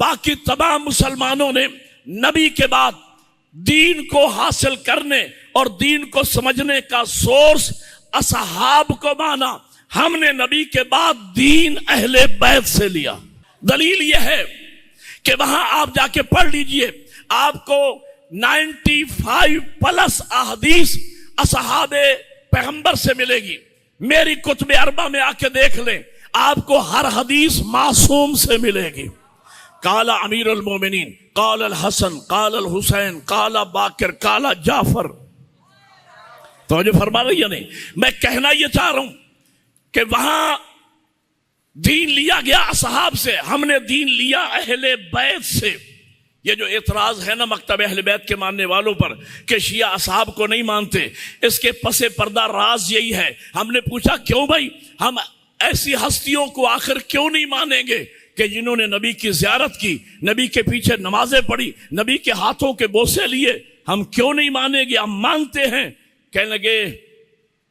باقی تمام مسلمانوں نے نبی کے بعد دین کو حاصل کرنے اور دین کو سمجھنے کا سورس اصحاب کو مانا. ہم نے نبی کے بعد دین اہل بیت سے لیا. دلیل یہ ہے کہ وہاں آپ جا کے پڑھ لیجئے, آپ کو 95+ احادیث اصحاب پیغمبر سے ملے گی. میری کتب اربع میں آ کے دیکھ لیں, آپ کو ہر حدیث معصوم سے ملے گی. قال امیر المومنین, قال الحسن, قال الحسین, قال باقر, قال جعفر. توجہ فرما رہی ہے نہیں؟ میں کہنا یہ چاہ رہا ہوں کہ وہاں دین لیا گیا اصحاب سے, ہم نے دین لیا اہل بیت سے. یہ جو اعتراض ہے نا مکتب اہل بیت کے ماننے والوں پر کہ شیعہ اصحاب کو نہیں مانتے, اس کے پس پردہ راز یہی ہے. ہم نے پوچھا کیوں بھائی, ہم ایسی ہستیوں کو آخر کیوں نہیں مانیں گے کہ جنہوں نے نبی کی زیارت کی, نبی کے پیچھے نمازیں پڑھی, نبی کے ہاتھوں کے بوسے لیے, ہم کیوں نہیں مانیں گے؟ ہم مانتے ہیں. کہنے لگے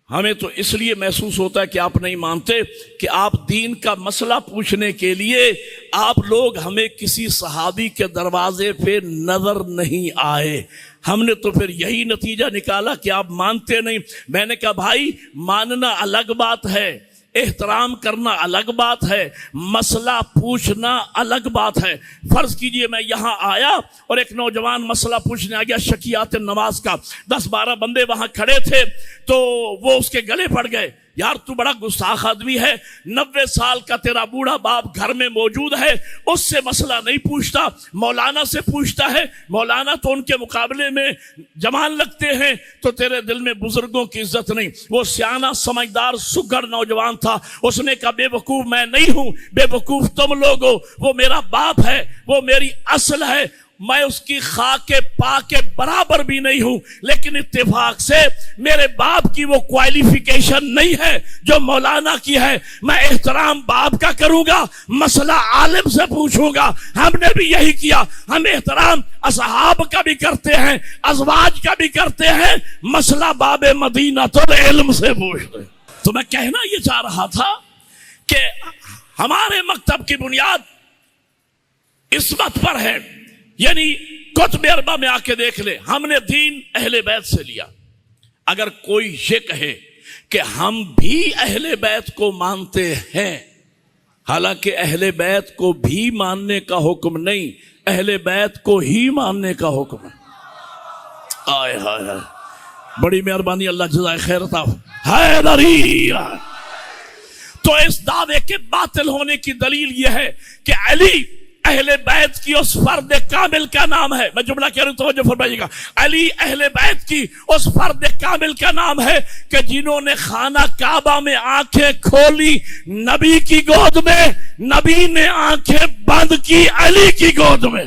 ہمیں تو اس لیے محسوس ہوتا ہے کہ آپ نہیں مانتے کہ آپ دین کا مسئلہ پوچھنے کے لیے آپ لوگ ہمیں کسی صحابی کے دروازے پہ نظر نہیں آئے. ہم نے تو پھر یہی نتیجہ نکالا کہ آپ مانتے نہیں. میں نے کہا بھائی ماننا الگ بات ہے, احترام کرنا الگ بات ہے, مسئلہ پوچھنا الگ بات ہے. فرض کیجئے میں یہاں آیا اور ایک نوجوان مسئلہ پوچھنے آ گیا شکیات نماز کا, 10-12 بندے وہاں کھڑے تھے تو وہ اس کے گلے پڑ گئے. یار تو بڑا گستاخ آدمی ہے, 90 سال کا تیرا بوڑھا باپ گھر میں موجود ہے, اس سے مسئلہ نہیں پوچھتا, مولانا سے پوچھتا ہے. مولانا تو ان کے مقابلے میں جوان لگتے ہیں, تو تیرے دل میں بزرگوں کی عزت نہیں. وہ سیانہ سمجھدار سگڑ نوجوان تھا, اس نے کہا بے وقوف میں نہیں ہوں, بے وقوف تم لوگ ہو. وہ میرا باپ ہے, وہ میری اصل ہے, میں اس کی خاک پا کے برابر بھی نہیں ہوں, لیکن اتفاق سے میرے باپ کی وہ کوالیفیکیشن نہیں ہے جو مولانا کی ہے. میں احترام باپ کا کروں گا, مسئلہ عالم سے پوچھوں گا. ہم نے بھی یہی کیا, ہم احترام اصحاب کا بھی کرتے ہیں, ازواج کا بھی کرتے ہیں, مسئلہ باب مدینہ تو علم سے پوچھتے ہیں. تو میں کہنا یہ چاہ رہا تھا کہ ہمارے مکتب کی بنیاد عصمت پر ہے. یعنی کتب اربع میں آ کے دیکھ لے, ہم نے دین اہل بیت سے لیا. اگر کوئی یہ کہے کہ ہم بھی اہل بیت کو مانتے ہیں, حالانکہ اہل بیت کو بھی ماننے کا حکم نہیں, اہل بیت کو ہی ماننے کا حکم ہے. آئے ہائے ہائے, بڑی مہربانی, اللہ جزائے خیر عطا حیدری. تو اس دعوے کے باطل ہونے کی دلیل یہ ہے کہ علی اہل بیت کی اس فرد کامل کا نام ہے. میں جملہ کہہ رہا ہوں توجہ فرمائیے گا. علی اہل بیت کی اس فرد کامل کا نام ہے کہ جنہوں نے خانہ کعبہ میں آنکھیں کھولی نبی کی گود میں, نبی نے آنکھیں بند کی علی کی گود میں.